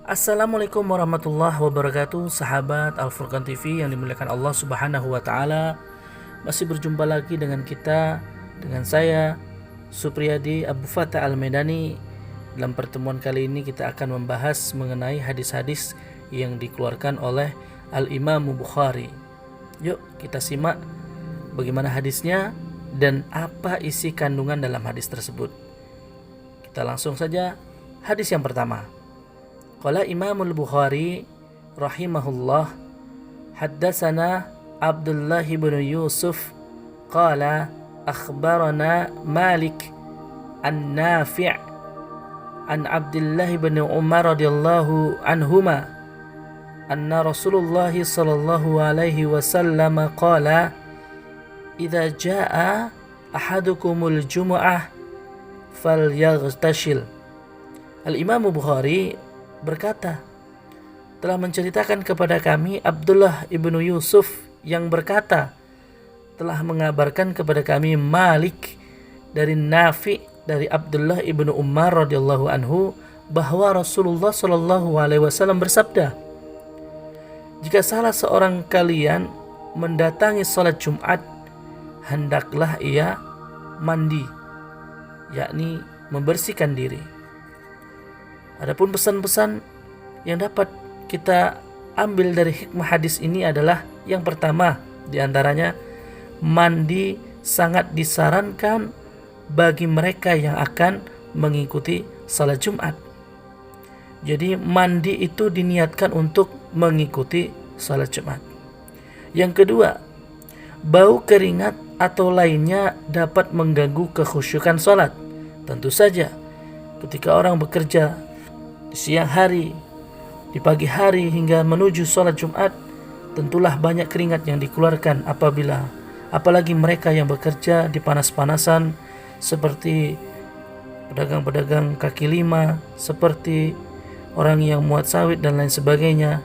Assalamualaikum warahmatullahi wabarakatuh, sahabat Al-Furqan TV yang dimuliakan Allah Subhanahu wa taala. Masih berjumpa lagi dengan saya Supriyadi Abu Fatah Al-Medani. Dalam pertemuan kali ini kita akan membahas mengenai hadis-hadis yang dikeluarkan oleh Al-Imam Bukhari. Yuk kita simak bagaimana hadisnya dan apa isi kandungan dalam hadis tersebut. Kita langsung saja hadis yang pertama. Qala Imamul Bukhari rahimahullah, haddatsana Abdullah bin Yusuf qala akhbarana Malik an Nafi' an Abdullah bin Umar radhiyallahu anhuma anna Rasulullah sallallahu alaihi wasallam qala idza jaa ahadukumul jumu'ah falyaghtasil. Al-Imam Bukhari berkata, telah menceritakan kepada kami Abdullah ibnu Yusuf yang berkata, telah mengabarkan kepada kami Malik dari Nafi dari Abdullah ibnu Umar radhiyallahu anhu bahwa Rasulullah sallallahu alaihi wasallam bersabda, jika salah seorang kalian mendatangi salat Jumat, hendaklah ia mandi, yakni membersihkan diri. Adapun pesan-pesan yang dapat kita ambil dari hikmah hadis ini adalah yang pertama diantaranya, mandi sangat disarankan bagi mereka yang akan mengikuti salat Jumat. Jadi mandi itu diniatkan untuk mengikuti salat Jumat. Yang kedua, bau keringat atau lainnya dapat mengganggu kekhusyukan salat. Tentu saja ketika orang bekerja di siang hari, di pagi hari hingga menuju sholat Jumat, tentulah banyak keringat yang dikeluarkan apalagi mereka yang bekerja di panas-panasan seperti pedagang-pedagang kaki lima, seperti orang yang muat sawit dan lain sebagainya,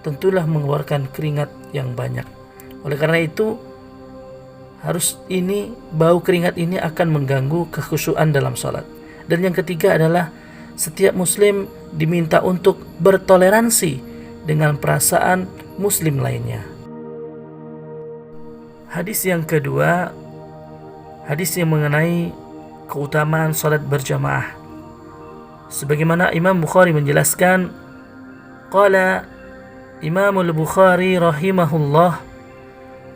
tentulah mengeluarkan keringat yang banyak. Oleh karena itu, bau keringat ini akan mengganggu kekhusyuan dalam sholat. Dan yang ketiga adalah setiap muslim diminta untuk bertoleransi dengan perasaan muslim lainnya. Hadis yang kedua, hadis yang mengenai keutamaan salat berjamaah. Sebagaimana Imam Bukhari menjelaskan, qala Imamul Bukhari rahimahullah,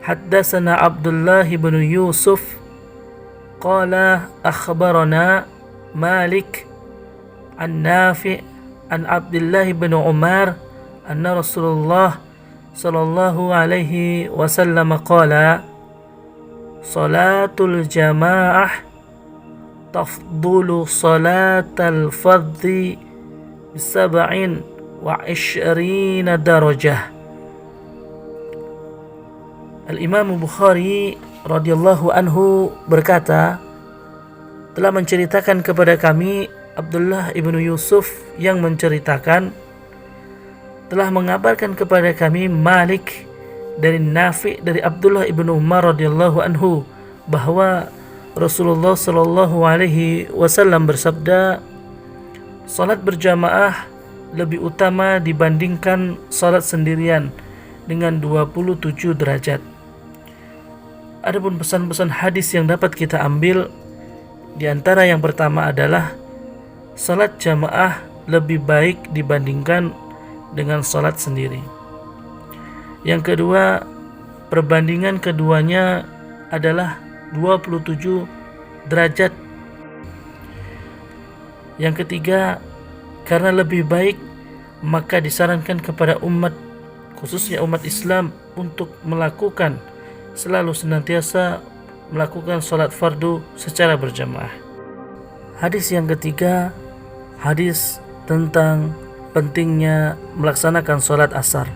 haddatsana Abdullah bin Yusuf qala akhbarana Malik an Nafi' an Abdullah bin Umar anna Rasulullah sallallahu alaihi wasallam qala salatul jamaah tafdulu salatal fardhi bisab'in wa 20 darajah. Al-Imam Bukhari radhiyallahu anhu berkata, telah menceritakan kepada kami Abdullah ibnu Yusuf yang menceritakan, telah mengabarkan kepada kami Malik dari Nafi dari Abdullah ibnu Umar radhiyallahu anhu bahwa Rasulullah sallallahu alaihi wasallam bersabda, salat berjamaah lebih utama dibandingkan salat sendirian dengan 27 derajat. Adapun pesan-pesan hadis yang dapat kita ambil, di antara yang pertama adalah salat jamaah lebih baik dibandingkan dengan salat sendiri. Yang kedua, perbandingan keduanya adalah 27 derajat. Yang ketiga, karena lebih baik, maka disarankan kepada umat, khususnya umat Islam, untuk selalu senantiasa melakukan salat fardu secara berjamaah. Hadis yang ketiga, hadis tentang pentingnya melaksanakan salat asar.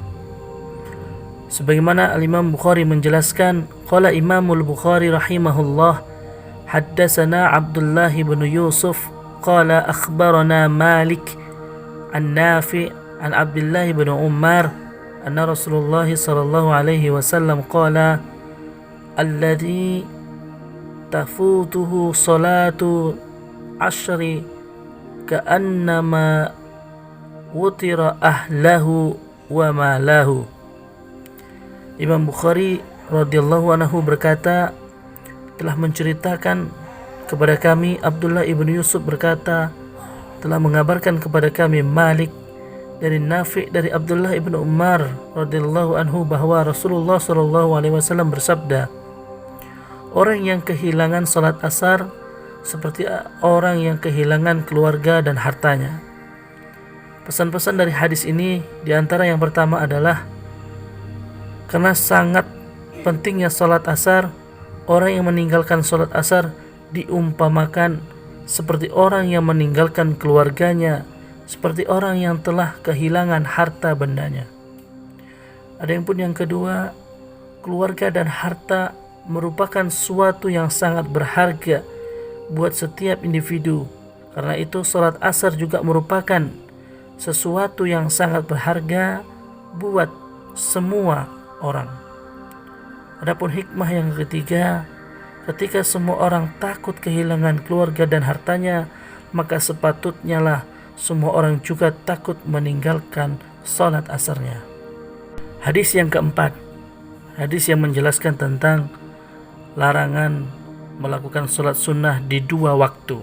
Sebagaimana Al-Imam Bukhari menjelaskan, qala Imamul Bukhari rahimahullah, haddatsana Abdullah bin Yusuf qala akhbarana Malik an Nafi' an Abdullah bin Umar anna Rasulullah sallallahu alaihi wasallam qala alladhi tafutuhu salatu ashri ka'annama wutira ahlahu wa malahu. Imam Bukhari radhiyallahu anhu berkata, telah menceritakan kepada kami, Abdullah ibn Yusuf berkata, telah mengabarkan kepada kami Malik dari Nafi dari Abdullah ibn Umar radhiyallahu anhu bahwa Rasulullah sallallahu alaihi wasallam bersabda, orang yang kehilangan salat asar seperti orang yang kehilangan keluarga dan hartanya. Pesan-pesan dari hadis ini diantara yang pertama adalah karena sangat pentingnya salat asar, orang yang meninggalkan salat asar diumpamakan seperti orang yang meninggalkan keluarganya, seperti orang yang telah kehilangan harta bendanya. Ada yang pun yang kedua, keluarga dan harta merupakan suatu yang sangat berharga buat setiap individu. Karena itu salat asar juga merupakan sesuatu yang sangat berharga buat semua orang. Adapun hikmah yang ketiga, ketika semua orang takut kehilangan keluarga dan hartanya, maka sepatutnya lah semua orang juga takut meninggalkan salat asarnya. Hadis yang keempat, hadis yang menjelaskan tentang larangan melakukan salat sunnah di dua waktu.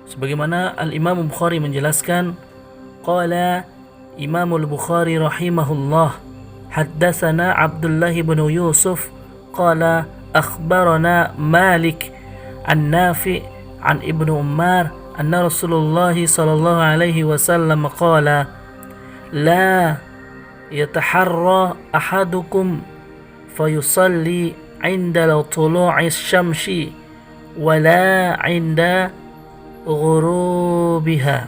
Sebagaimana Al-Imam Bukhari menjelaskan, qala Imam Al-Bukhari rahimahullah, haddatsana Abdullah bin Yusuf qala akhbarana Malik an Nafi an Ibnu Umar anna Rasulullah sallallahu alaihi wasallam qala la yataharra ahadukum fayusalli 'inda tulu'i syamsi wala 'inda ghurubiha.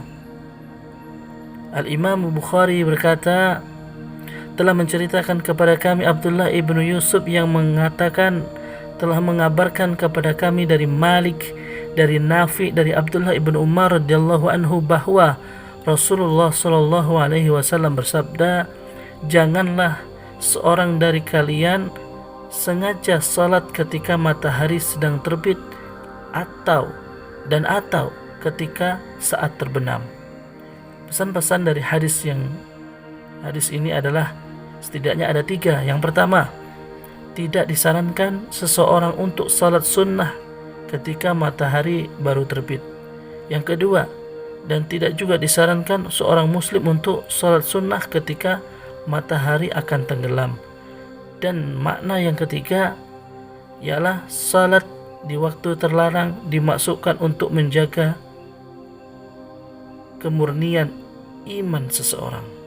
Al-Imam Bukhari berkata, telah menceritakan kepada kami Abdullah ibnu Yusuf yang mengatakan telah mengabarkan kepada kami dari Malik dari Nafi dari Abdullah ibnu Umar radhiyallahu anhu bahwa Rasulullah sallallahu alaihi wasallam bersabda, janganlah seorang dari kalian sengaja salat ketika matahari sedang terbit atau ketika saat terbenam. Pesan-pesan dari hadis ini adalah setidaknya ada 3. Yang pertama, tidak disarankan seseorang untuk salat sunnah ketika matahari baru terbit. Yang kedua, dan tidak juga disarankan seorang muslim untuk salat sunnah ketika matahari akan tenggelam. Dan makna yang ketiga ialah salat di waktu terlarang dimaksudkan untuk menjaga kemurnian iman seseorang.